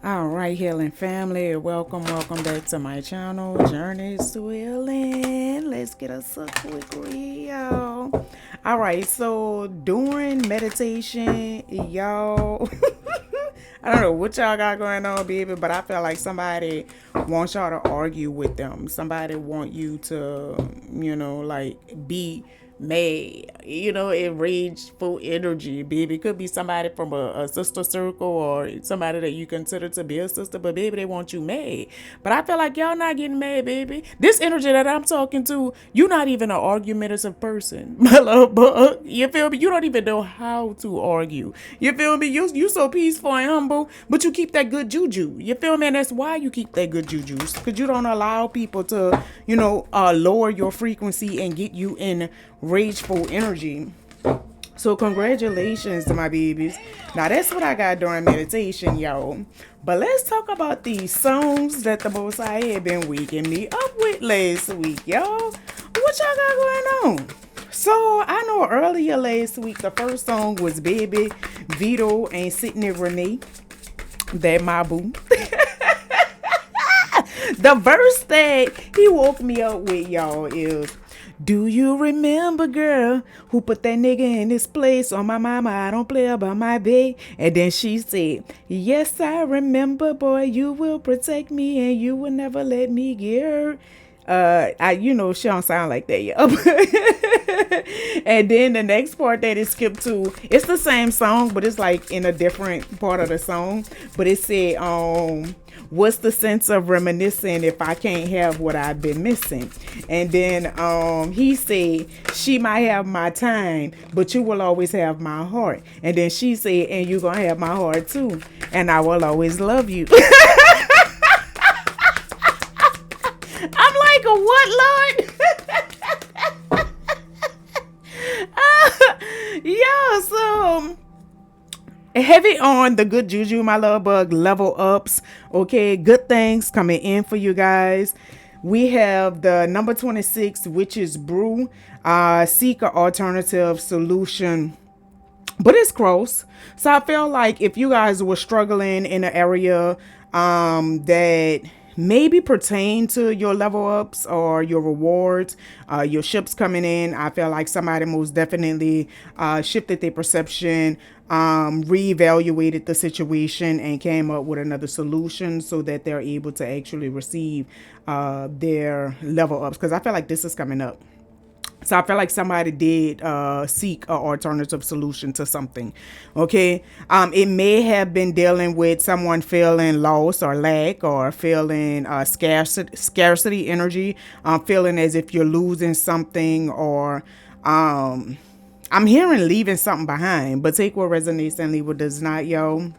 All right, healing family, welcome back to my channel, Journeys to Healing. Let's get us a quick reel. All right, so during meditation, y'all, I don't know what y'all got going on, baby, but I feel like somebody wants y'all to argue with them. Somebody want you to, like be mad, in rageful energy, baby. It could be somebody from a sister circle or somebody that you consider to be a sister, but baby, they want you mad. But I feel like y'all not getting mad, baby. This energy that I'm talking to, you're not even an argumentative person, my love bug. You feel me? You don't even know how to argue. You feel me? You so peaceful and humble, but you keep that good juju. You feel me? And that's why you keep that good juju, because you don't allow people to, lower your frequency and get you in rageful energy. So congratulations to my babies. Now that's what I got during meditation, y'all. But let's talk about these songs that the Most High had been waking me up with last week, y'all. What y'all got going on? So I know earlier last week the first song was Baby, Vito, and Sydney Renee. That my boo. The verse that he woke me up with, y'all, is do you remember, girl, who put that nigga in his place? On my mama, I don't play about my babe. And then she said, yes, I remember, boy, you will protect me and you will never let me get hurt. She don't sound like that, yeah. And then the next part that it skipped to, it's the same song, but it's like in a different part of the song. But it said, what's the sense of reminiscing if I can't have what I've been missing? And then he said, she might have my time, but you will always have my heart. And then she said, and you're gonna have my heart too, and I will always love you. I'm like, a what, Lord? Yeah, so heavy on the good juju, my love bug, level ups. Okay, good things coming in for you guys. We have the number 26, which is brew. Seek an alternative solution, but it's close. So I feel like if you guys were struggling in an area that maybe pertain to your level ups or your rewards, your ships coming in, I feel like somebody most definitely shifted their perception, reevaluated the situation, and came up with another solution so that they're able to actually receive their level ups. Because I feel like this is coming up. So I feel like somebody did seek an alternative solution to something. Okay. It may have been dealing with someone feeling loss or lack, or feeling scarcity energy, feeling as if you're losing something, or I'm hearing leaving something behind, but take what resonates and leave what does not, yo.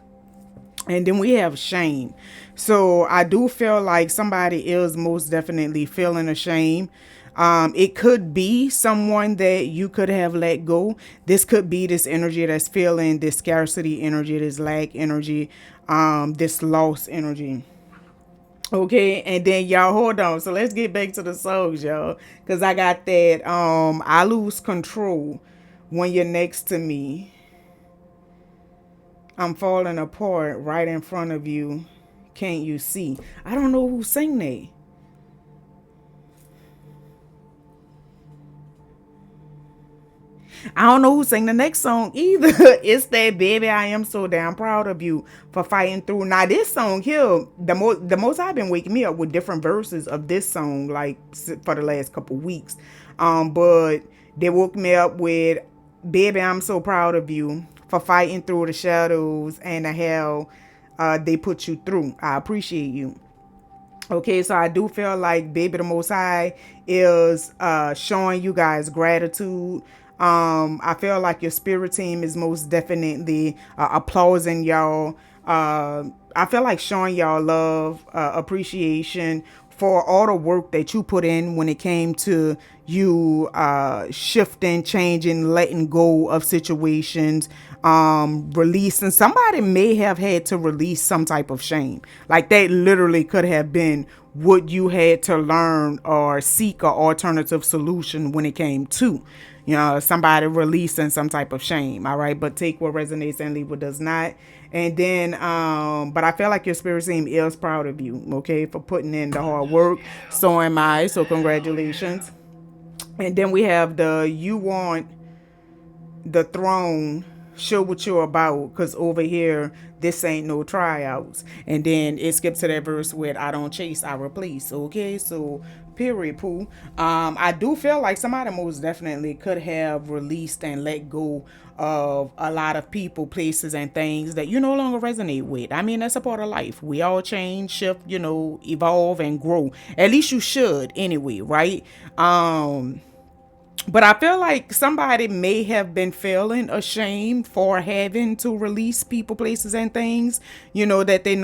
And then we have shame. So I do feel like somebody is most definitely feeling ashamed. It could be someone that you could have let go. This could be this energy that's feeling this scarcity energy, this lack energy, this loss energy. Okay, and then y'all hold on. So let's get back to the songs, y'all. Cause I got that I lose control when you're next to me. I'm falling apart right in front of you. Can't you see? I don't know who sang that. I don't know who sang the next song either. It's that baby, I am so damn proud of you for fighting through. Now this song here, the most I've been waking me up with different verses of this song, like for the last couple weeks. But they woke me up with baby, I'm so proud of you for fighting through the shadows and the hell they put you through. I appreciate you. Okay, so I do feel like baby the Most High is showing you guys gratitude. I feel like your spirit team is most definitely applauding y'all. I feel like showing y'all love, appreciation for all the work that you put in when it came to you shifting, changing, letting go of situations, releasing. Somebody may have had to release some type of shame. Like that literally could have been what you had to learn or seek an alternative solution when it came to. somebody releasing some type of shame. All right, but take what resonates and leave what does not. And then but I feel like your spirit team is proud of you, okay, for putting in the hard work. So am I. So congratulations. And then we have the you want the throne, show what you're about, because over here this ain't no tryouts. And then it skips to that verse with I don't chase, I replace. Okay, so period, poo. I do feel like somebody most definitely could have released and let go of a lot of people, places, and things that you no longer resonate with. I mean, that's a part of life. We all change, shift, evolve and grow. At least you should anyway, right? But I feel like somebody may have been feeling ashamed for having to release people, places, and things, that they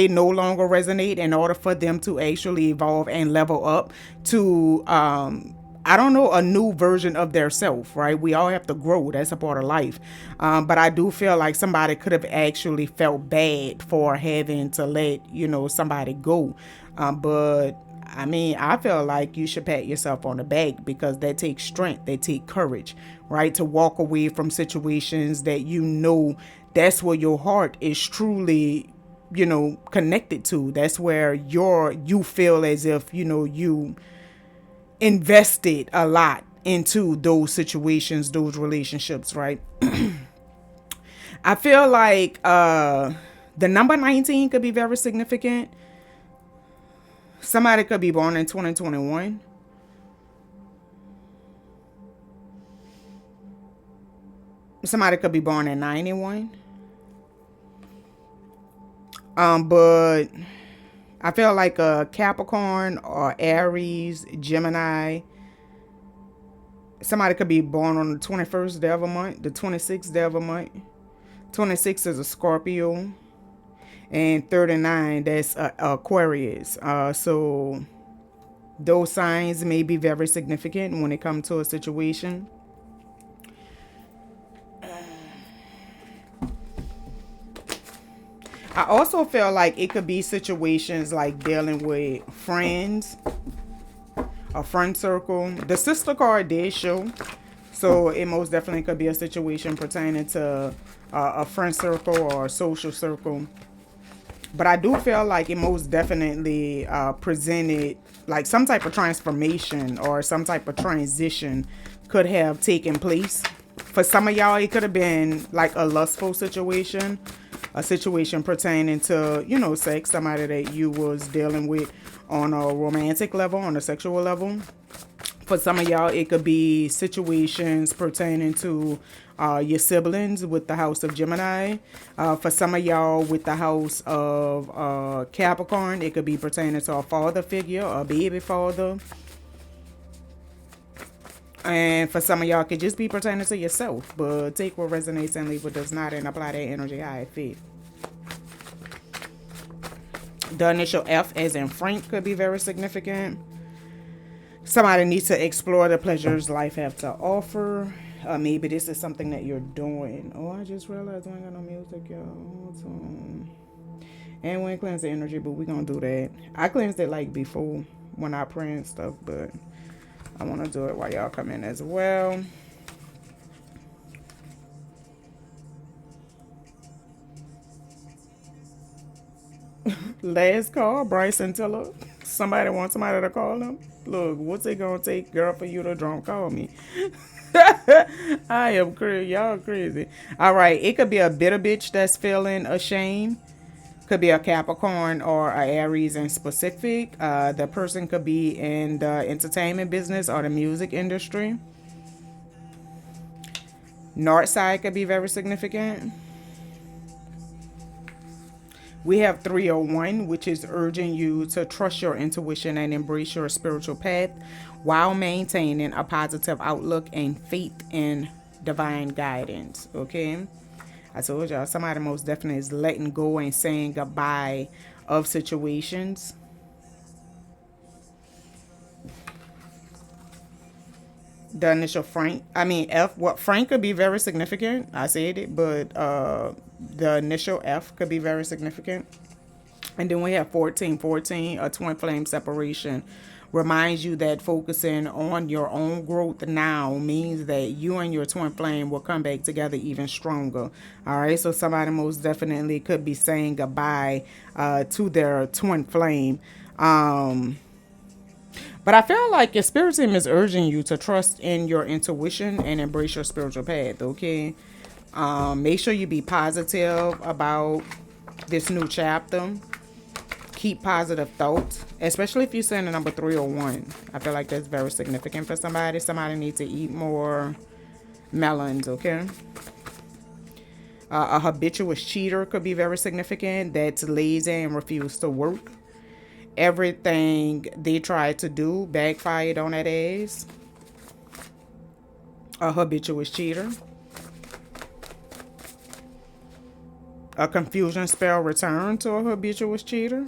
no longer resonate, in order for them to actually evolve and level up to, I don't know, a new version of their self, right? We all have to grow. That's a part of life. But I do feel like somebody could have actually felt bad for having to let, somebody go. But I mean, I feel like you should pat yourself on the back, because that takes strength, that takes courage, right? To walk away from situations that that's where your heart is truly, connected to. That's where you feel as if, you invested a lot into those situations, those relationships, right? I feel like the number 19 could be very significant. Somebody could be born in 2021. Somebody could be born in 91. But I feel like a Capricorn or Aries, Gemini. Somebody could be born on the 21st day of a month, the 26th day of a month. 26 is a Scorpio. And 39, that's Aquarius. So those signs may be very significant when it comes to a situation. I also feel like it could be situations like dealing with friends, a friend circle. The sister card did show. So it most definitely could be a situation pertaining to a friend circle or a social circle. But I do feel like it most definitely presented like some type of transformation or some type of transition could have taken place. For some of y'all, it could have been like a lustful situation, a situation pertaining to, sex, somebody that you was dealing with on a romantic level, on a sexual level. For some of y'all, it could be situations pertaining to your siblings with the house of Gemini. For some of y'all with the house of Capricorn, it could be pertaining to a father figure, a baby father. And for some of y'all, it could just be pertaining to yourself. But take what resonates and leave what does not, and apply that energy how it fits. The initial F, as in Frank, could be very significant. Somebody needs to explore the pleasures life have to offer. Maybe this is something that you're doing. Oh, I just realized we ain't got no music, y'all. And we ain't cleanse the energy, but we're going to do that. I cleansed it like before when I pray and stuff, but I want to do it while y'all come in as well. Last call, Bryson, tell her somebody wants somebody to call them. Look, what's it gonna take, girl, for you to drunk call me? I am crazy. Y'all crazy. All right, it could be a bitter bitch that's feeling ashamed. Could be a Capricorn or a Aries in specific. The person could be in the entertainment business or the music industry. North side could be very significant. We have 301, which is urging you to trust your intuition and embrace your spiritual path while maintaining a positive outlook and faith in divine guidance. Okay, I told y'all somebody most definitely is letting go and saying goodbye of situations. The initial F. What Frank could be very significant. I said it, but the initial F could be very significant. And then we have 1414, a twin flame separation reminds you that focusing on your own growth now means that you and your twin flame will come back together even stronger. All right, so somebody most definitely could be saying goodbye to their twin flame. But I feel like your spirit team is urging you to trust in your intuition and embrace your spiritual path, okay? Make sure you be positive about this new chapter. Keep positive thoughts, especially if you're saying the number 301. I feel like that's very significant for somebody. Somebody needs to eat more melons, okay? A habituous cheater could be very significant. That's lazy and refuse to work. Everything they tried to do backfired on that ass. A habituous cheater. A confusion spell returned to a habituous cheater.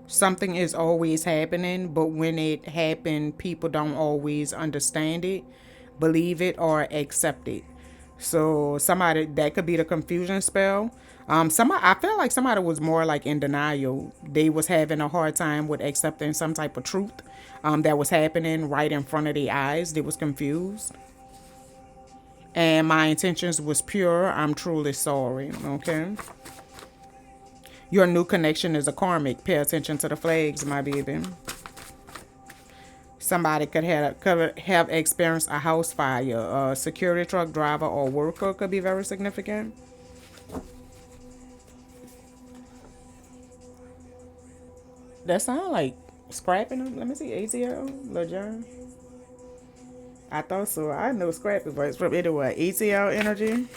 Something is always happening, but when it happened, people don't always understand it, believe it, or accept it. So somebody, that could be the confusion spell. Somebody, I feel like somebody was more like in denial. They was having a hard time with accepting some type of truth that was happening right in front of their eyes. They was confused. And my intentions was pure. I'm truly sorry. Okay. Your new connection is a karmic. Pay attention to the flags, my baby. Somebody could have experienced a house fire. A security truck driver or worker could be very significant. That sound like scrapping them. Let me see. ATL, Lil John. I thought so. I know scrapping, but it's from anyway. ATL energy.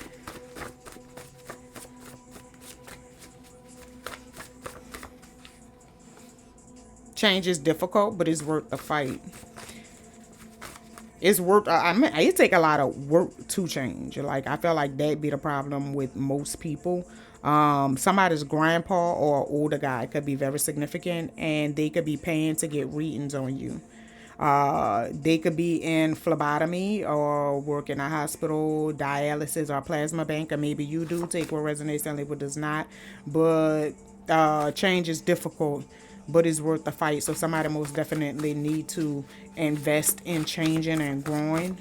Change is difficult, but it's worth the fight. It's worth. I mean, it take a lot of work to change. Like I feel like that be the problem with most people. Somebody's grandpa or older guy could be very significant, and they could be paying to get readings on you. They could be in phlebotomy or work in a hospital, dialysis or plasma bank, or maybe you do take what resonates and what does not. But change is difficult, but it's worth the fight. So somebody most definitely need to invest in changing and growing.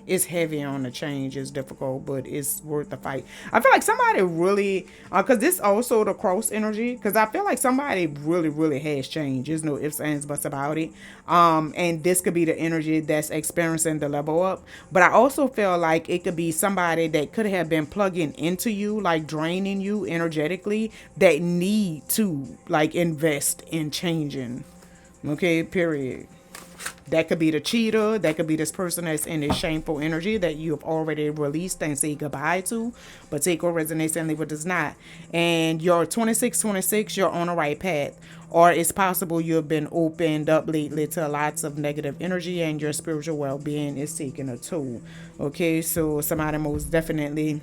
It's heavy on the change. It's difficult, but it's worth the fight. I feel like somebody really, because this also the cross energy, because I feel like somebody really, really has changed. There's no ifs, ands, buts about it. And this could be the energy that's experiencing the level up. But I also feel like it could be somebody that could have been plugging into you, like draining you energetically, that need to like invest in changing. Okay, period. That could be the cheater. That could be this person that's in this shameful energy that you have already released and say goodbye to. But take what resonates and leave what does not. And you're 26, you're on the right path. Or it's possible you've been opened up lately to lots of negative energy and your spiritual well-being is taking a toll. Okay, so somebody most definitely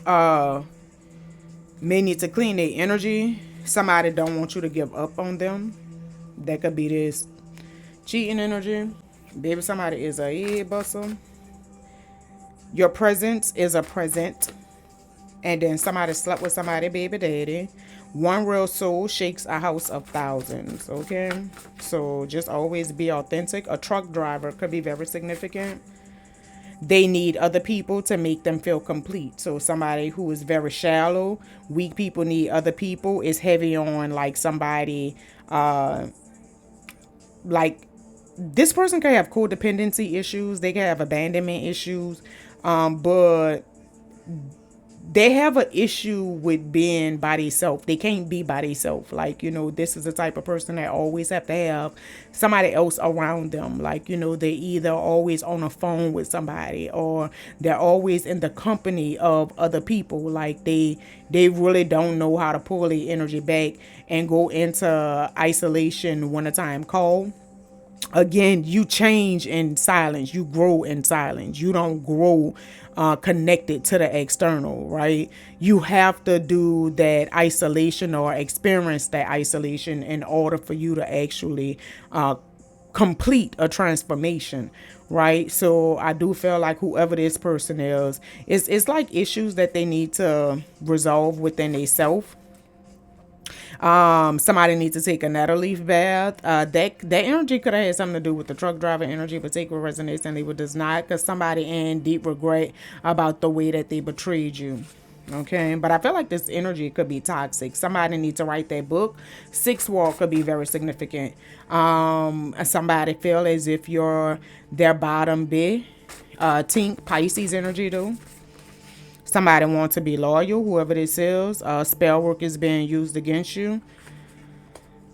may need to clean their energy. Somebody don't want you to give up on them. That could be this cheating energy. Baby, somebody is a head bustle. Your presence is a present. And then somebody slept with somebody, baby daddy. One real soul shakes a house of thousands. Okay? So just always be authentic. A truck driver could be very significant. They need other people to make them feel complete. So somebody who is very shallow, weak people need other people. Is heavy on like somebody like this person can have codependency issues. They can have abandonment issues. But they have an issue with being by themselves. They can't be by themselves. Like, you know, this is the type of person that always have to have somebody else around them. Like, you know, they either always on a phone with somebody or they're always in the company of other people. Like they really don't know how to pull their energy back and go into isolation when the time calls. Again, you change in silence. You grow in silence. You don't grow connected to the external, right? You have to do that isolation or experience that isolation in order for you to actually complete a transformation, right? So I do feel like whoever this person is, it's like issues that they need to resolve within themselves. Somebody needs to take a nettle leaf bath. That energy could have had something to do with the truck driver energy, but take what resonates and leave what does not, because somebody in deep regret about the way that they betrayed you. Okay, but I feel like this energy could be toxic. Somebody needs to write that book. Sixth wall could be very significant. Somebody feel as if you're their bottom B. Tink, Pisces energy though. Somebody wants to be loyal, whoever this is. Spell work is being used against you.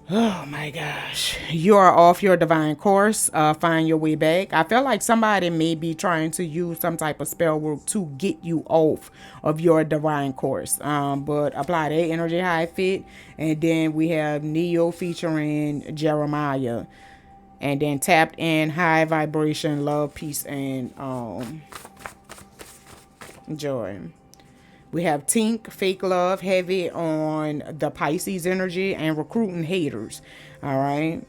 Oh my gosh. You are off your divine course. Find your way back. I feel like somebody may be trying to use some type of spell work to get you off of your divine course. But apply that energy how it fit. And then we have Neo featuring Jeremiah. And then tapped in high vibration, love, peace, and joy. We have Tink, fake love, heavy on the Pisces energy and recruiting haters. All right.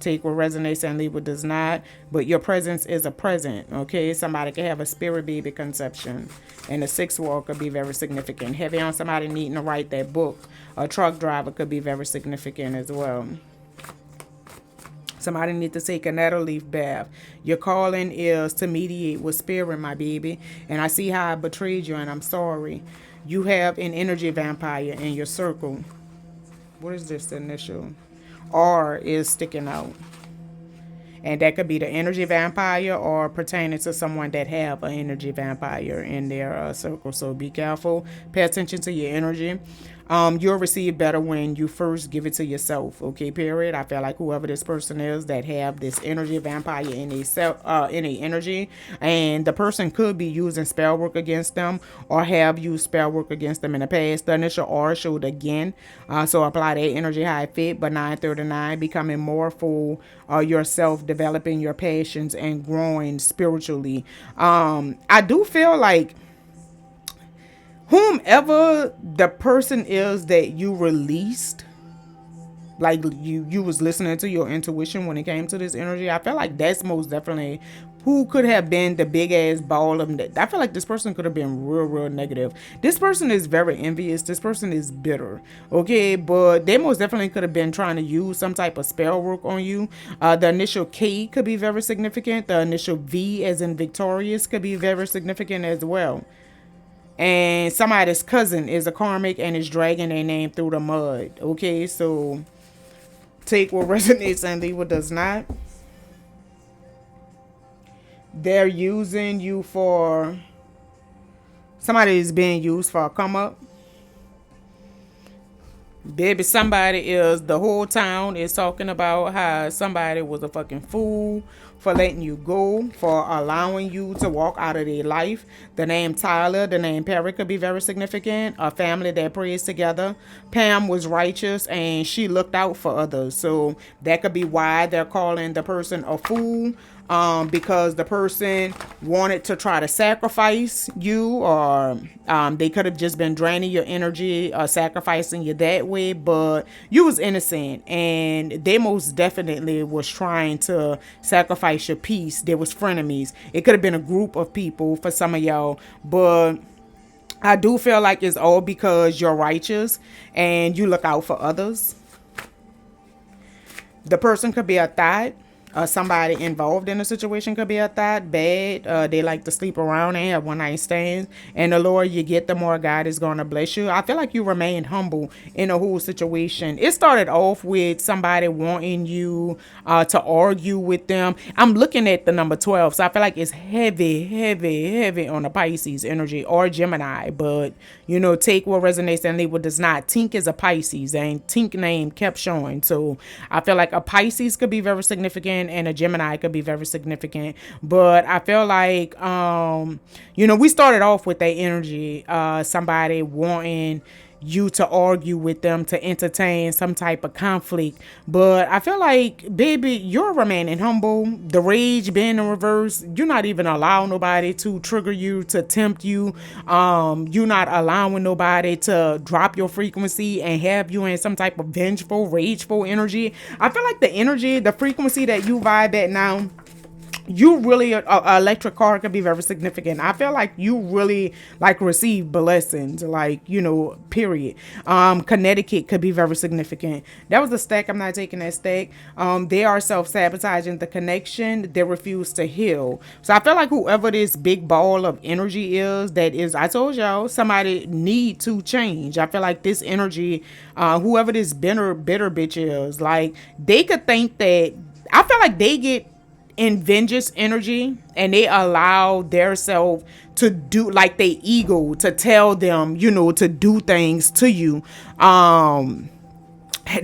Take what resonates and leave what does not. But your presence is a present. Okay. Somebody could have a spirit baby conception. And the sixth wall could be very significant. Heavy on somebody needing to write that book. A truck driver could be very significant as well. Somebody need to take a nettle leaf bath. Your calling is to mediate with spirit, my baby. And I see how I betrayed you, and I'm sorry. You have an energy vampire in your circle. What is this initial? R is sticking out. And that could be the energy vampire or pertaining to someone that have an energy vampire in their circle. So be careful. Pay attention to your energy. You'll receive better when you first give it to yourself. Okay, period. I feel like whoever this person is that have this energy vampire in a energy, and the person could be using spell work against them or have used spell work against them in the past. The initial R showed again. So apply that energy how it fit. But 939, becoming more full yourself, developing your passions and growing spiritually. I do feel like whomever the person is that you released, like you was listening to your intuition when it came to this energy, I feel like that's most definitely who could have been the big ass ball of that. I feel like this person could have been real negative. This person is very envious. This person is bitter. Okay, but they most definitely could have been trying to use some type of spell work on you. The initial K could be very significant. The initial V as in victorious could be very significant as well. And somebody's cousin is a karmic and is dragging their name through the mud. Okay, so take what resonates and leave what does not. They're using you for... Somebody is being used for a come up. Baby, somebody is... The whole town is talking about how somebody was a fucking fool for letting you go, for allowing you to walk out of their life. The name Tyler, the name Perry could be very significant. A family that prays together. Pam was righteous and she looked out for others. So that could be why they're calling the person a fool. Because the person wanted to try to sacrifice you, or they could have just been draining your energy or sacrificing you that way, but you was innocent and they most definitely was trying to sacrifice your peace. There was frenemies. It could have been a group of people for some of y'all, but I do feel like it's all because you're righteous and you look out for others. The person could be a thought. Somebody involved in a situation could be a thought bad. They like to sleep around and have one night stands. And the lower you get, the more God is going to bless you. I feel like you remained humble in the whole situation. It started off with somebody wanting you to argue with them. I'm looking at the number 12. So I feel like it's heavy on the Pisces energy or Gemini. But, you know, take what resonates and leave what does not. Tink is a Pisces and Tink name kept showing. So I feel like a Pisces could be very significant and a Gemini could be very significant. But I feel like, you know, we started off with that energy, somebody wanting you to argue with them, to entertain some type of conflict. But I feel like, baby, you're remaining humble. The rage being in reverse. You're not even allowing nobody to trigger you, to tempt you. You're not allowing nobody to drop your frequency and have you in some type of vengeful, rageful energy. I feel like the energy, the frequency that you vibe at now, you really a electric car could be very significant. I feel like you really like receive blessings, like, you know, period. Connecticut could be very significant. That was a stack. I'm not taking that stack. They are self-sabotaging the connection. They refuse to heal. So I feel like whoever this big ball of energy is, that is, I told y'all, somebody need to change. I feel like this energy, whoever this bitter bitch is, like, they could think that, I feel like they get in vengeance energy and they allow their self to do, like, they ego to tell them, you know, to do things to you,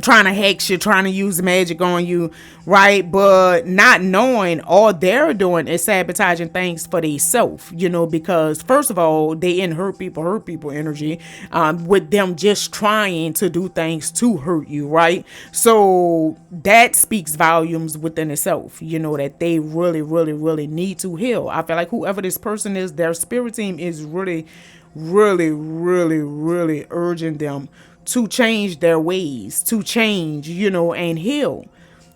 trying to hex you, trying to use magic on you, right? But not knowing all they're doing is sabotaging things for themselves, you know, because first of all, they in hurt people energy, with them just trying to do things to hurt you, right? So that speaks volumes within itself, you know, that they really, really, really need to heal. I feel like whoever this person is, their spirit team is really, really, really, really urging them to change their ways, to change, you know, and heal.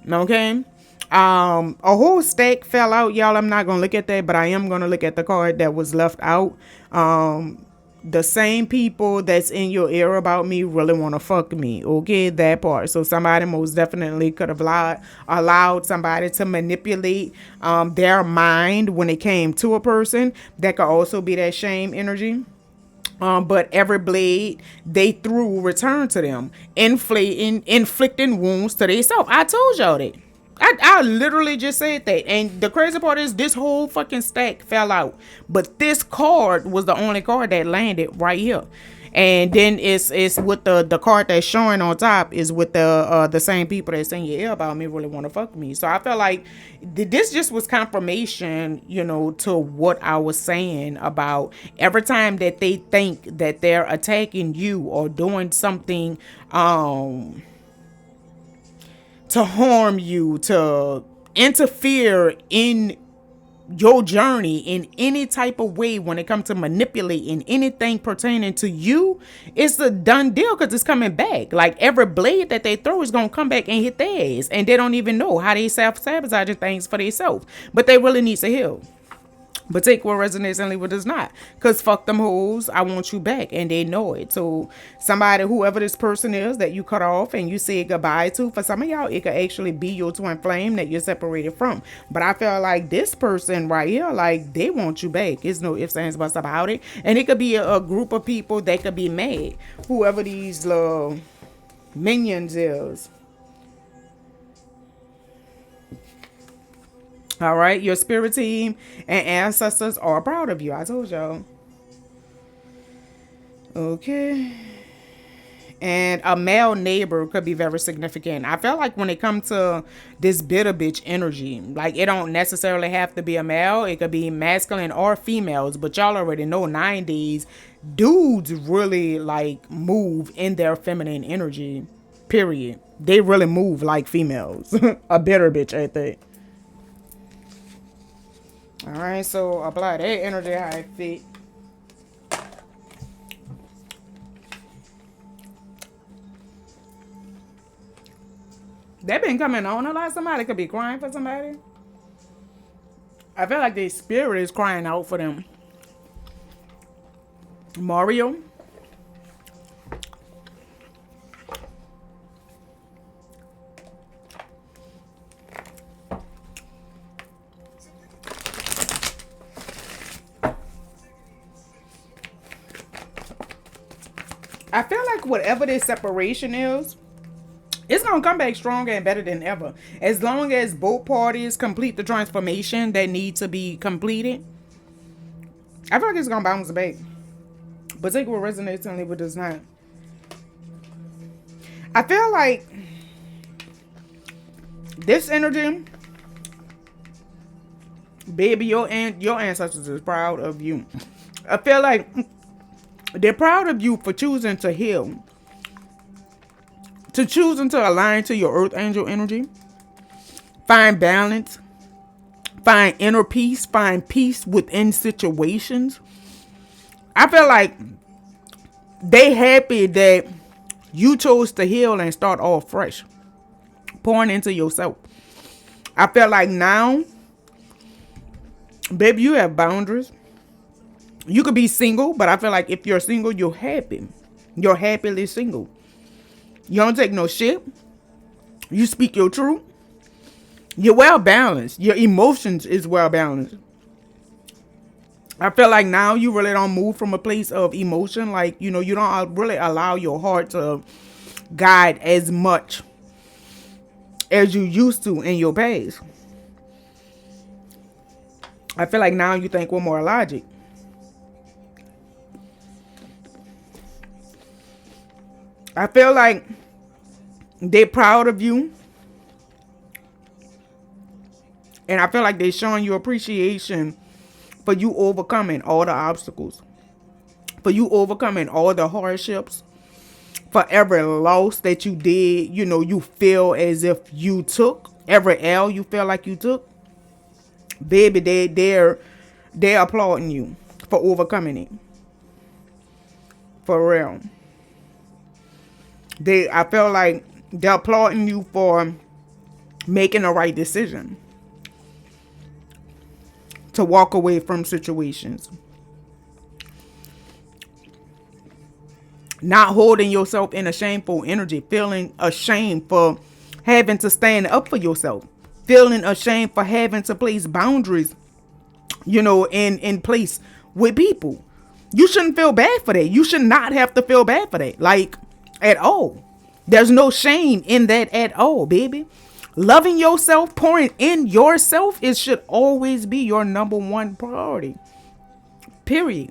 Okay. A whole stack fell out, y'all. I'm not gonna look at that, but I am gonna look at the card that was left out. The same people that's in your ear about me really want to fuck me. Okay, that part. So somebody most definitely could have allowed somebody to manipulate their mind when it came to a person. That could also be that shame energy. But every blade they threw returned to them, inflicting wounds to themselves. I told y'all that. I literally just said that. And the crazy part is this whole fucking stack fell out. But this card was the only card that landed right here. And then it's with the card that's showing on top is with the same people that's in your ear about me really want to fuck me. So I felt like this just was confirmation, you know, to what I was saying about every time that they think that they're attacking you or doing something to harm you, to interfere in your journey in any type of way when it comes to manipulating anything pertaining to you, it's a done deal because it's coming back. Like every blade that they throw is going to come back and hit their ass. And they don't even know how they self-sabotaging things for themselves. But they really need to heal. But take what resonates and leave what does not. Because fuck them hoes, I want you back. And they know it. So somebody, whoever this person is that you cut off and you say goodbye to, for some of y'all, it could actually be your twin flame that you're separated from. But I feel like this person right here, like, they want you back. There's no ifs, ands, buts about it. And it could be a group of people that could be mad. Whoever these minions is. All right, your spirit team and ancestors are proud of you. I told y'all. Okay. And a male neighbor could be very significant. I feel like when it comes to this bitter bitch energy, like it don't necessarily have to be a male. It could be masculine or females. But y'all already know 90s dudes really like move in their feminine energy. Period. They really move like females. A bitter bitch, I think. All right, so apply that energy how it fit. That been coming on a lot. Somebody could be crying for somebody. I feel like their spirit is crying out for them. Mario. I feel like whatever this separation is, it's going to come back stronger and better than ever. As long as both parties complete the transformation that needs to be completed, I feel like it's going to bounce back. But take what resonates and leave what does not. I feel like this energy, baby, your ancestors is proud of you. I feel like they're proud of you for choosing to heal. To choosing to align to your earth angel energy. Find balance. Find inner peace. Find peace within situations. I feel like they happy that you chose to heal and start all fresh. Pouring into yourself. I feel like now Baby, you have boundaries. You could be single, but I feel like if you're single, you're happy. You're happily single. You don't take no shit. You speak your truth. You're well balanced. Your emotions is well balanced. I feel like now you really don't move from a place of emotion. Like, you know, you don't really allow your heart to guide as much as you used to in your past. I feel like now you think with more logic. I feel like they're proud of you. And I feel like they're showing you appreciation for you overcoming all the obstacles. For you overcoming all the hardships. For every loss that you did, you know, you feel as if you took. Every L you feel like you took. Baby, they're applauding you for overcoming it. For real. I feel like they're applauding you for making the right decision to walk away from situations. Not holding yourself in a shameful energy, feeling ashamed for having to stand up for yourself, feeling ashamed for having to place boundaries, you know, in place with people. You shouldn't feel bad for that. You should not have to feel bad for that. Like, at all. There's no shame in that at all, baby. Loving yourself, pouring in yourself, it should always be your number one priority. Period.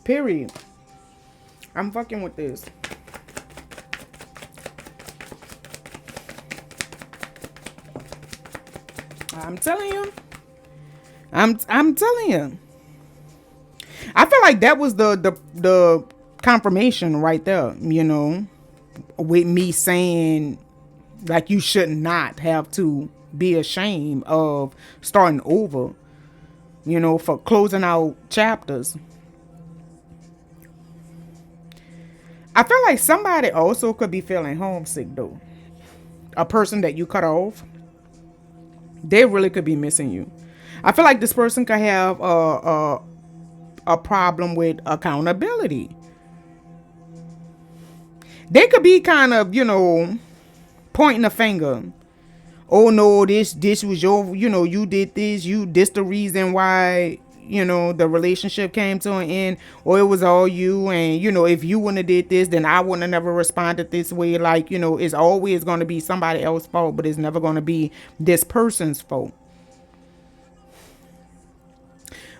Period. I'm fucking with this. I'm telling you. I'm telling you. I feel like that was the confirmation right there, you know, with me saying like you should not have to be ashamed of starting over, you know, for closing out chapters. I feel like somebody also could be feeling homesick though. A person that you cut off, they really could be missing you. I feel like this person could have a problem with accountability. They could be kind of, you know, pointing a finger. Oh no, this was your, you know, you did this the reason why, you know, the relationship came to an end, or it was all you, and you know, if you wouldn't have did this, then I wouldn't have never responded this way. Like, you know, it's always going to be somebody else's fault, but it's never going to be this person's fault.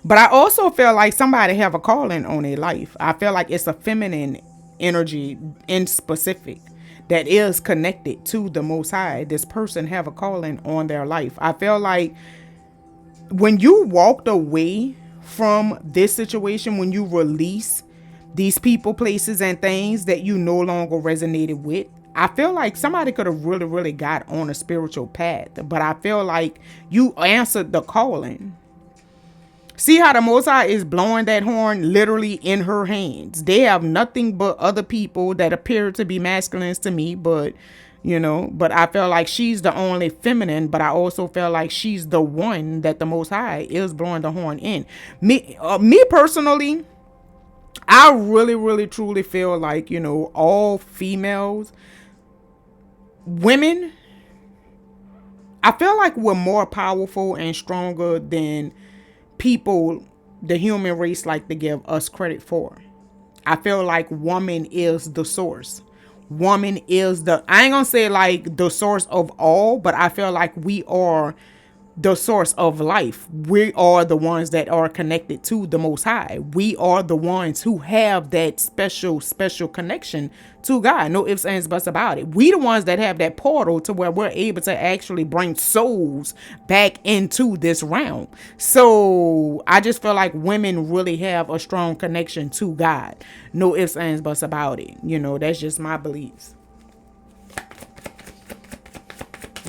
But I also feel like somebody have a calling on their life. I feel like it's a feminine energy in specific that is connected to the Most High. This person have a calling on their life. I feel like when you walked away from this situation, when you release these people, places, and things that you no longer resonated with, I feel like somebody could have really, really got on a spiritual path. But I feel like you answered the calling. See how the Most High is blowing that horn literally in her hands. They have nothing but other people that appear to be masculines to me, but you know, but I feel like she's the only feminine, but I also feel like she's the one that the Most High is blowing the horn in. Me personally, I really, really, truly feel like, you know, all females, women, I feel like we're more powerful and stronger than people, the human race, like to give us credit for. I feel like woman is the source. Woman is I ain't gonna say like the source of all, but I feel like we are the source of life. We are the ones that are connected to the Most High. We are the ones who have that special connection to God. No ifs, ands, buts about it. We the ones that have that portal to where we're able to actually bring souls back into this realm. So I just feel like women really have a strong connection to God. No ifs, ands, buts about it. You know, that's just my beliefs.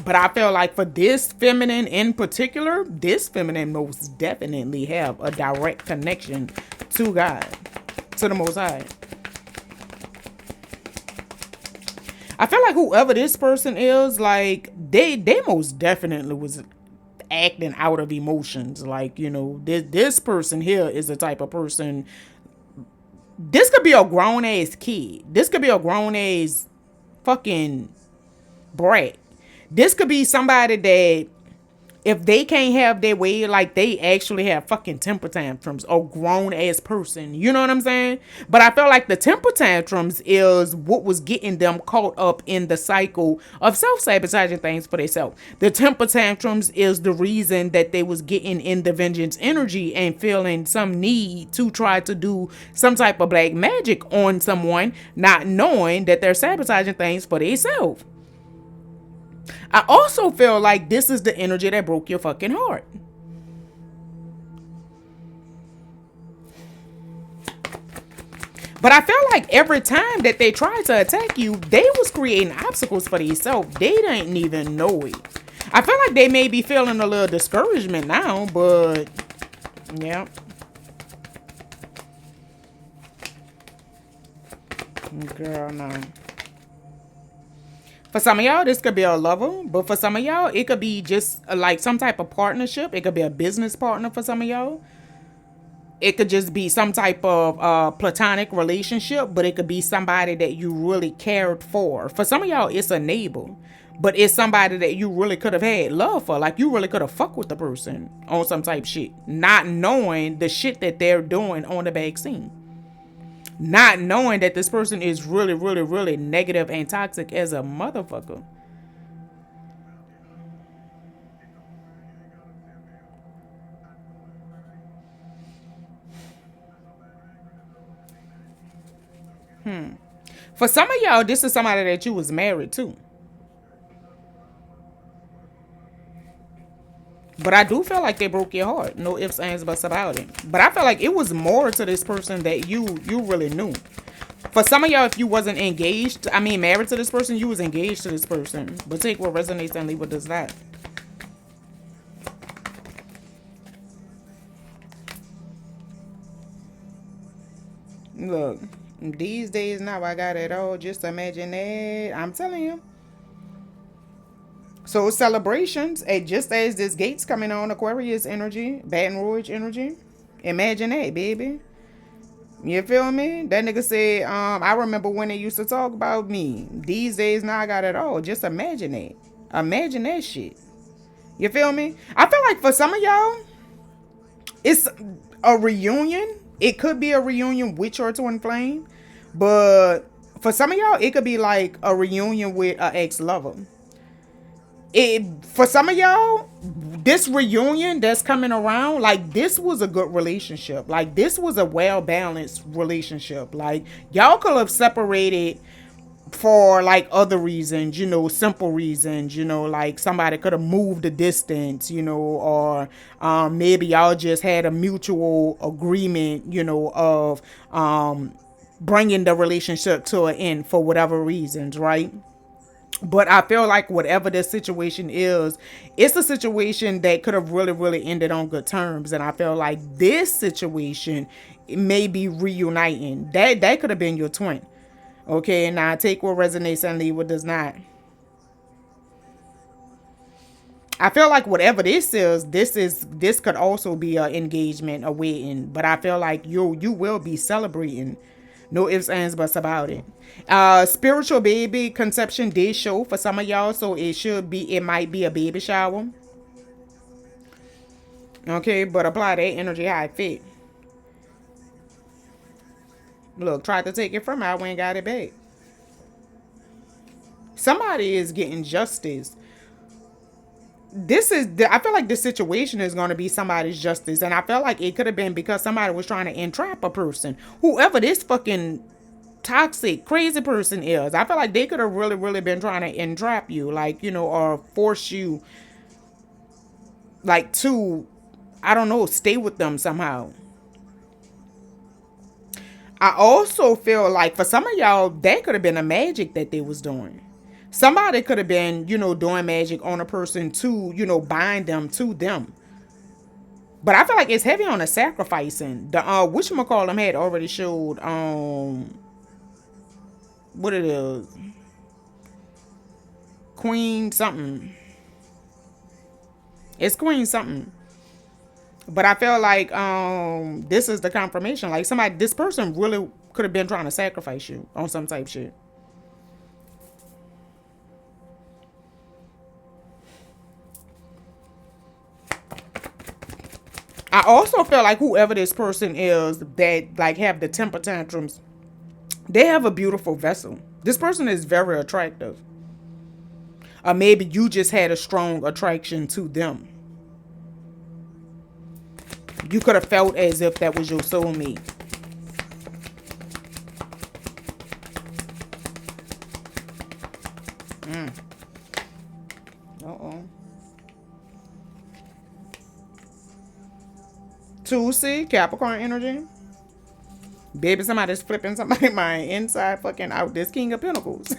But I feel like for this feminine in particular, this feminine most definitely have a direct connection to God, to the Most High. I feel like whoever this person is, like they most definitely was acting out of emotions. Like, this person here is the type of person. This could be a grown ass kid. This could be a grown ass fucking brat. This could be somebody that, if they can't have their way, like, they actually have fucking temper tantrums. A grown ass person, you know what I'm saying? But I feel like the temper tantrums is what was getting them caught up in the cycle of self-sabotaging things for themselves. The temper tantrums is the reason that they was getting in the vengeance energy and feeling some need to try to do some type of black magic on someone, not knowing that they're sabotaging things for themselves. I also feel like this is the energy that broke your fucking heart. But I feel like every time that they tried to attack you, they was creating obstacles for themselves. They didn't even know it. I feel like they may be feeling a little discouragement now, but yeah. Girl, no. For some of y'all, this could be a lover, but for some of y'all, it could be just like some type of partnership. It could be a business partner for some of y'all. It could just be some type of platonic relationship, but it could be somebody that you really cared for. For some of y'all, it's a neighbor, but it's somebody that you really could have had love for. Like, you really could have fucked with the person on some type shit, not knowing the shit that they're doing on the back scene. Not knowing that this person is really, really, really negative and toxic as a motherfucker. For some of y'all, this is somebody that you was married to. But I do feel like they broke your heart. No ifs, ands, buts about it. But I feel like it was more to this person that you really knew. For some of y'all, if you wasn't engaged, married to this person, you was engaged to this person. But take what resonates and leave what does not. Look, these days now I got it all. Just imagine that. I'm telling you. So celebrations, just as this gate's coming on, Aquarius energy, Baton Rouge energy. Imagine that, baby. You feel me? That nigga said, I remember when they used to talk about me. These days now I got it all. Just imagine that. Imagine that shit. You feel me? I feel like for some of y'all, it's a reunion. It could be a reunion with your twin flame. But for some of y'all, it could be like a reunion with an ex-lover. For some of y'all, this reunion that's coming around, like, this was a good relationship. Like, this was a well-balanced relationship. Like, y'all could have separated for like other reasons, simple reasons, like somebody could have moved the distance, or maybe y'all just had a mutual agreement, of bringing the relationship to an end for whatever reasons, right? But I feel like whatever the situation is, it's a situation that could have really, really ended on good terms. And I feel like this situation may be reuniting. That could have been your twin. Okay, now take what resonates and leave what does not. I feel like whatever this is, this could also be an engagement, a wedding. But I feel like you will be celebrating. No ifs, ands, buts about it. Spiritual baby conception did show for some of y'all, so it might be a baby shower. Okay, but apply that energy how it fit. Look, tried to take it from her, I went and got it back. Somebody is getting justice. I feel like this situation is going to be somebody's justice, and I feel like it could have been because somebody was trying to entrap a person, whoever this fucking toxic crazy person is. I feel like they could have really, really been trying to entrap you, like, or force you, like, to, I don't know, stay with them somehow. I also feel like for some of y'all, that could have been a magic that they was doing. Somebody could have been, doing magic on a person to, bind them to them. But I feel like it's heavy on the sacrificing. The whatchamacallem had already showed what it is. Queen something. It's Queen something. But I feel like this is the confirmation. Like this person really could have been trying to sacrifice you on some type shit. I also feel like whoever this person is that like have the temper tantrums, they have a beautiful vessel. This person is very attractive. Or maybe you just had a strong attraction to them. You could have felt as if that was your soulmate. Uh-oh. Tuesday, Capricorn energy. Baby, somebody's flipping somebody mind inside fucking out this King of Pentacles.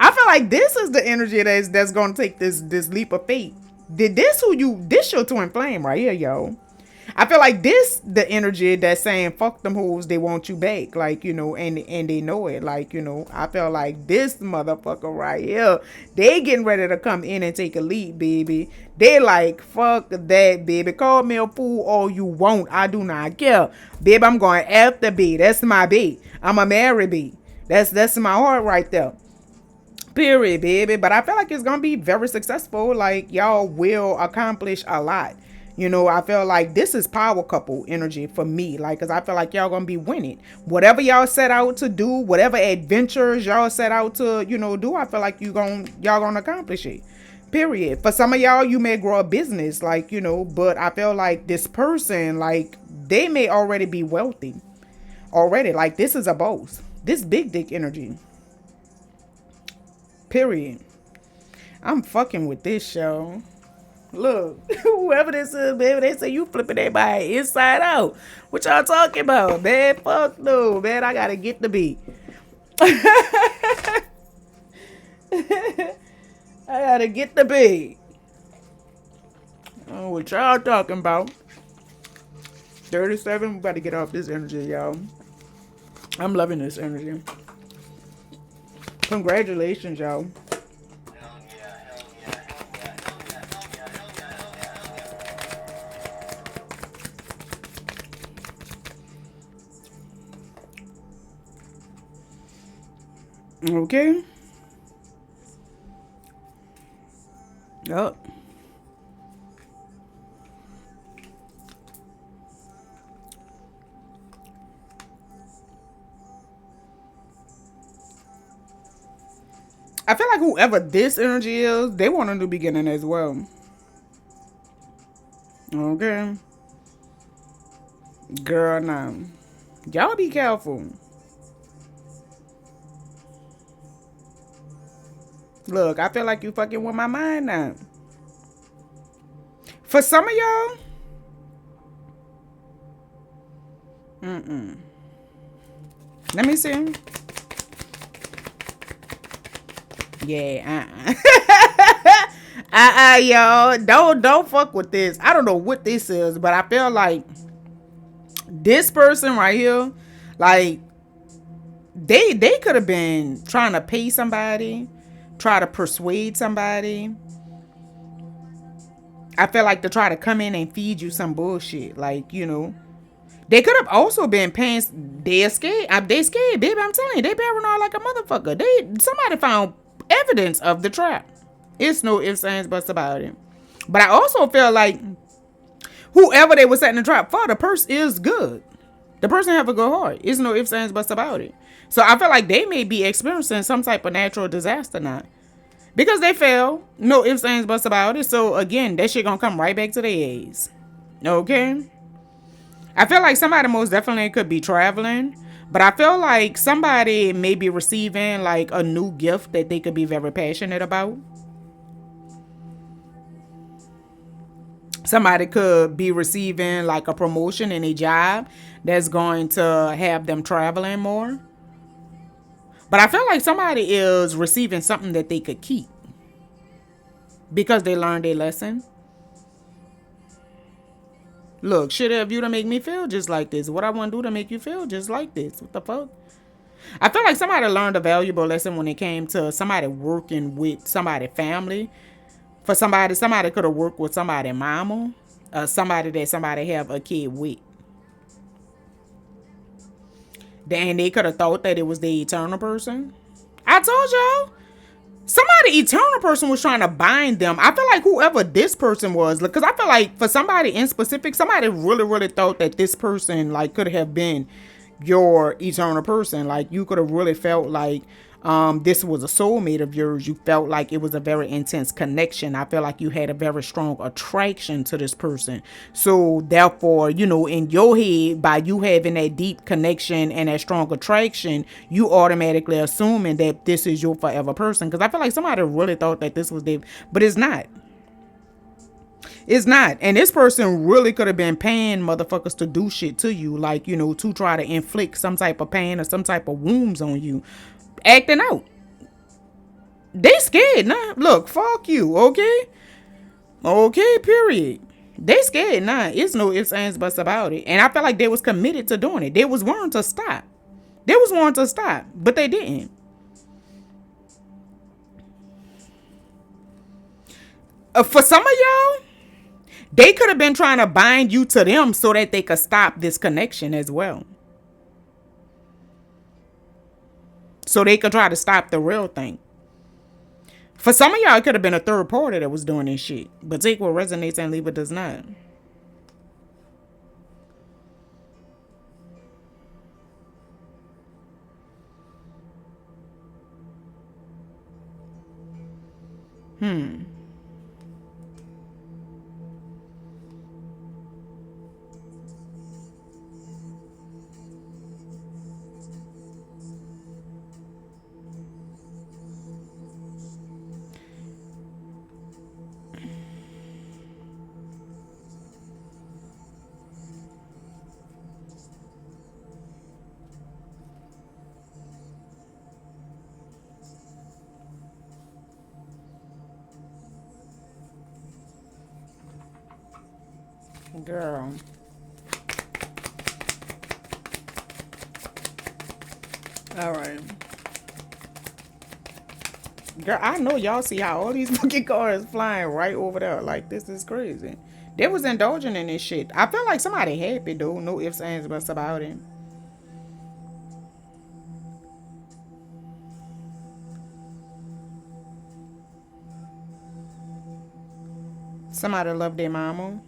I feel like this is the energy that's gonna take this leap of faith. This your twin flame right here, yo. I feel like this the energy that's saying fuck them hoes, they want you back, like, you know, and they know it, like, you know. I feel like this motherfucker right here, they getting ready to come in and take a lead, baby. They like, fuck that, baby. Call me a fool all you want, I do not care, baby. I'm going after B. That's my B. I'm a marry B. That's my heart right there. Period, baby. But I feel like it's gonna be very successful. Like, y'all will accomplish a lot. You know, I feel like this is power couple energy for me. Like, because I feel like y'all gonna be winning. Whatever y'all set out to do, whatever adventures y'all set out to, you know, do, I feel like y'all gonna accomplish it. Period. For some of y'all, you may grow a business, like, you know, but I feel like this person, like, they may already be wealthy. Already. Like, this is a boss. This big dick energy. Period. I'm fucking with this show. Look, whoever this is, baby, they say you flipping everybody inside out. What y'all talking about, man? Fuck no, man. I gotta get the beat. I gotta get the beat. Oh, what y'all talking about? 37. We about to get off this energy, y'all. I'm loving this energy. Congratulations, y'all. Okay. Yup. I feel like whoever this energy is, they want a new beginning as well. Okay. Girl, now. Y'all be careful. Look, I feel like you fucking with my mind now. For some of y'all, let me see. Yeah, y'all. Don't fuck with this. I don't know what this is, but I feel like this person right here, like, they could have been trying to pay somebody, try to persuade somebody. I feel like to try to come in and feed you some bullshit, like, you know. They could have also been paying. They're scared. They scared, baby. I'm telling you, they paranoid like a motherfucker. Somebody found evidence of the trap. It's no ifs, ands, buts about it. But I also feel like whoever they were setting the trap for, the person is good. The person have a good heart. It's no ifs, ands, buts about it. So I feel like they may be experiencing some type of natural disaster now. Because they fell. No ifs, ands, buts about it. So again, that shit gonna come right back to their ass. Okay? I feel like somebody most definitely could be traveling. But I feel like somebody may be receiving like a new gift that they could be very passionate about. Somebody could be receiving like a promotion in a job that's going to have them traveling more. But I feel like somebody is receiving something that they could keep because they learned their lesson. Look, shit have you to make me feel just like this. What I want to do to make you feel just like this. What the fuck? I feel like somebody learned a valuable lesson when it came to somebody working with somebody family. For somebody could have worked with somebody mama, somebody that somebody have a kid with. Then they could have thought that it was the eternal person. I told y'all. Somebody eternal person was trying to bind them. I feel like whoever this person was, because I feel like for somebody in specific, somebody really thought that this person like could have been your eternal person. Like you could have really felt like this was a soulmate of yours. You felt like it was a very intense connection. I feel like you had a very strong attraction to this person. So therefore, you know, in your head, by you having that deep connection and that strong attraction, you automatically assuming that this is your forever person. Because I feel like somebody really thought that this was their, but it's not. It's not. And this person really could have been paying motherfuckers to do shit to you. Like, you know, to try to inflict some type of pain or some type of wounds on you. Acting out. They scared now. Look, fuck you, okay? Okay, period. They scared now. It's no ifs, ands, buts about it. And I felt like they was committed to doing it. They was wanting to stop. They was wanting to stop, but they didn't. For some of y'all, they could have been trying to bind you to them so that they could stop this connection as well. So they could try to stop the real thing. For some of y'all, it could have been a third party that was doing this shit. But take what resonates and leave what does not. Girl. All right. Girl, I know y'all see how all these fucking cars flying right over there. Like, this is crazy. They was indulging in this shit. I feel like somebody happy, though. No ifs, ands, buts about it. Somebody love their mama.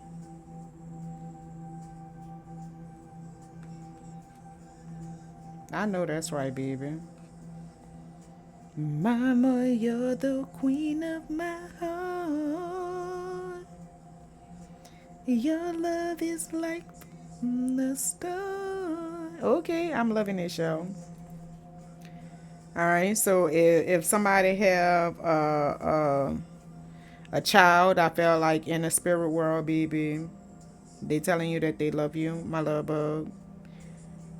I know that's right, baby. Mama, you're the queen of my heart. Your love is like the star. Okay, I'm loving this show. All right, so if somebody have a child, I feel like in the spirit world, baby, they telling you that they love you, my love bug.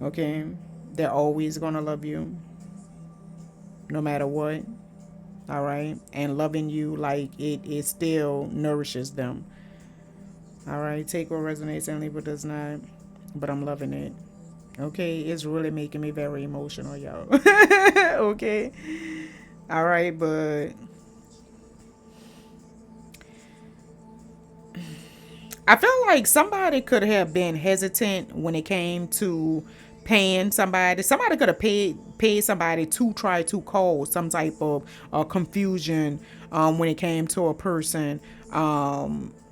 Okay, they're always gonna love you, no matter what. All right, and loving you like it still nourishes them. All right, take what resonates and leave what does not. But I'm loving it. Okay, it's really making me very emotional, y'all. Okay, all right, but I feel like somebody could have been hesitant when it came to paying somebody. Somebody could have paid somebody to try to cause some type of confusion when it came to a person.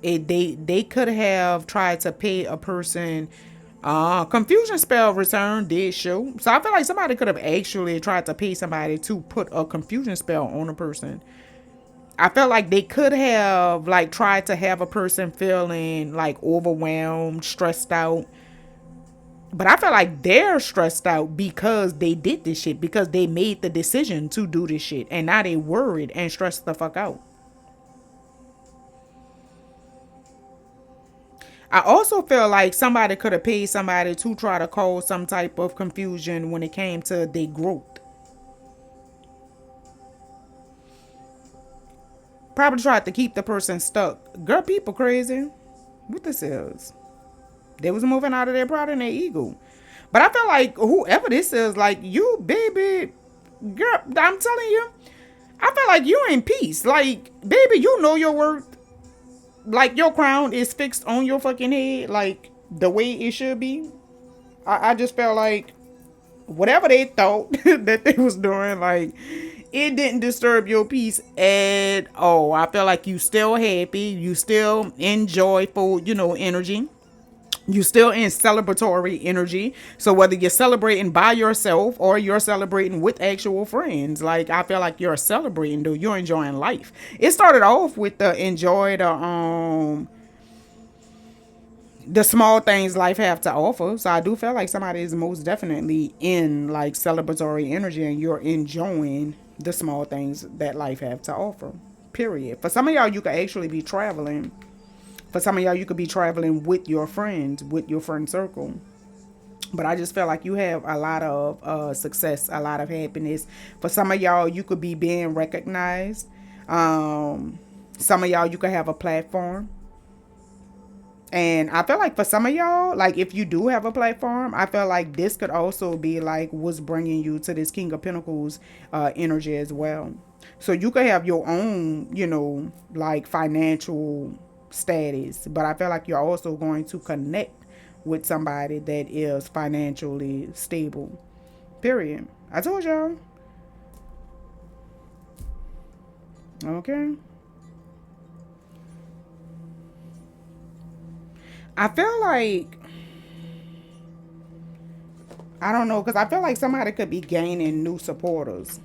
They could have tried to pay a person. Confusion spell return did show. So I feel like somebody could have actually tried to pay somebody to put a confusion spell on a person. I felt like they could have like tried to have a person feeling like overwhelmed, stressed out. But I feel like they're stressed out because they did this shit, because they made the decision to do this shit. And now they worried and stressed the fuck out. I also feel like somebody could have paid somebody to try to cause some type of confusion when it came to their growth. Probably tried to keep the person stuck. Girl, people crazy. What this is? They was moving out of their pride and their ego. But I feel like whoever this is, like you, baby, girl, I'm telling you, I feel like you in peace. Like, baby, you know your worth. Like, your crown is fixed on your fucking head, like the way it should be. I just felt like whatever they thought that they was doing, like, it didn't disturb your peace at all. I feel like you still happy, you still in joyful, energy. You still in celebratory energy. So whether you're celebrating by yourself or you're celebrating with actual friends, like, I feel like you're celebrating, though. You're enjoying life. It started off with the small things life have to offer. So I do feel like somebody is most definitely in like celebratory energy, and you're enjoying the small things that life have to offer. Period. For some of y'all, you could actually be traveling. For some of y'all, you could be traveling with your friends, with your friend circle. But I just feel like you have a lot of success, a lot of happiness. For some of y'all, you could be being recognized. Some of y'all, you could have a platform. And I feel like for some of y'all, like if you do have a platform, I feel like this could also be like what's bringing you to this King of Pentacles energy as well. So you could have your own, like financial status, but I feel like you're also going to connect with somebody that is financially stable. Period. I told y'all. Okay. I feel like, I don't know, because I feel like somebody could be gaining new supporters.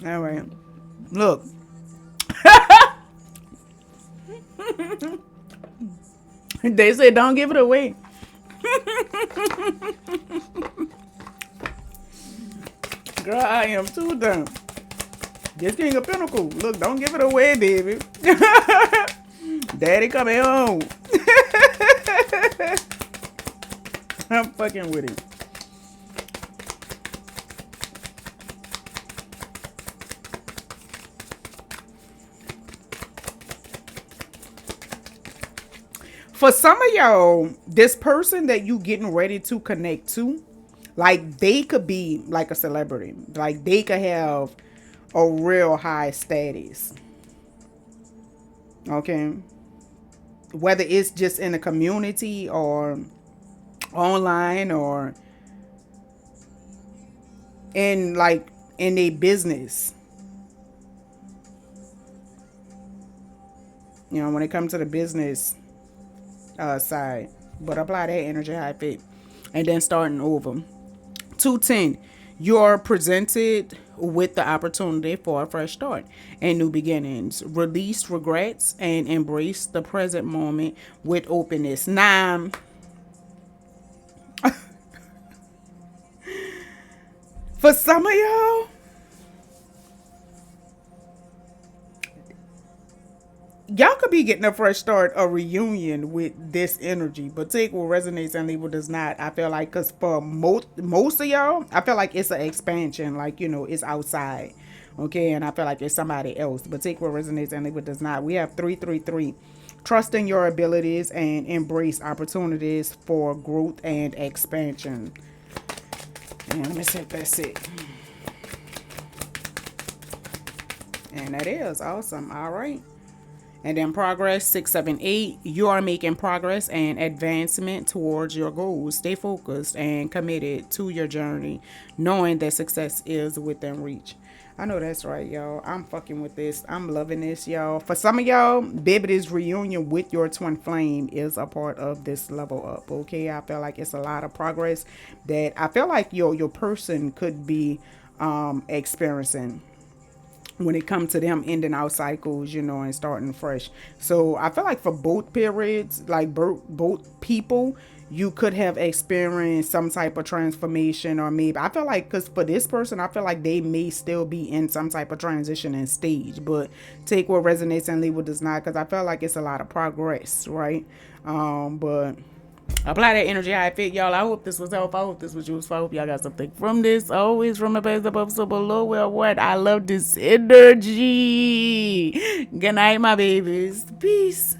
All right. Look. They said don't give it away. Girl, I am too dumb. This King of Pentacles. Look, don't give it away, baby. Daddy coming home. I'm fucking with it. For some of y'all, this person that you getting ready to connect to, like they could be like a celebrity. Like they could have a real high status. Okay. Whether it's just in the community or online or in a business. When it comes to the business side. But apply that energy high fit. And then starting over. 210. You're presented with the opportunity for a fresh start and new beginnings. Release regrets and embrace the present moment with openness. Now, for some of y'all, y'all could be getting a fresh start, a reunion with this energy, but take what resonates and leave what does not. I feel like, because for most of y'all, I feel like it's an expansion, like, it's outside. Okay, and I feel like it's somebody else, but take what resonates and leave what does not. We have 333. Trust in your abilities and embrace opportunities for growth and expansion. And let me see if that's it. And that is awesome. All right. And then progress, 678. You are making progress and advancement towards your goals. Stay focused and committed to your journey, knowing that success is within reach. I know that's right, y'all. I'm fucking with this. I'm loving this, y'all. For some of y'all, baby, this reunion with your twin flame is a part of this level up. Okay, I feel like it's a lot of progress that I feel like your person could be experiencing when it comes to them ending out cycles, and starting fresh. So I feel like for both periods, like both people, you could have experienced some type of transformation, or maybe I feel like, because for this person, I feel like they may still be in some type of transitioning stage, but take what resonates and leave what does not, because I feel like it's a lot of progress, right? But Apply that energy how it fit, y'all. I hope this was helpful. I hope this was useful. I hope y'all got something from this. Always from the base above, so below. Well, what? I love this energy. Good night, my babies. Peace.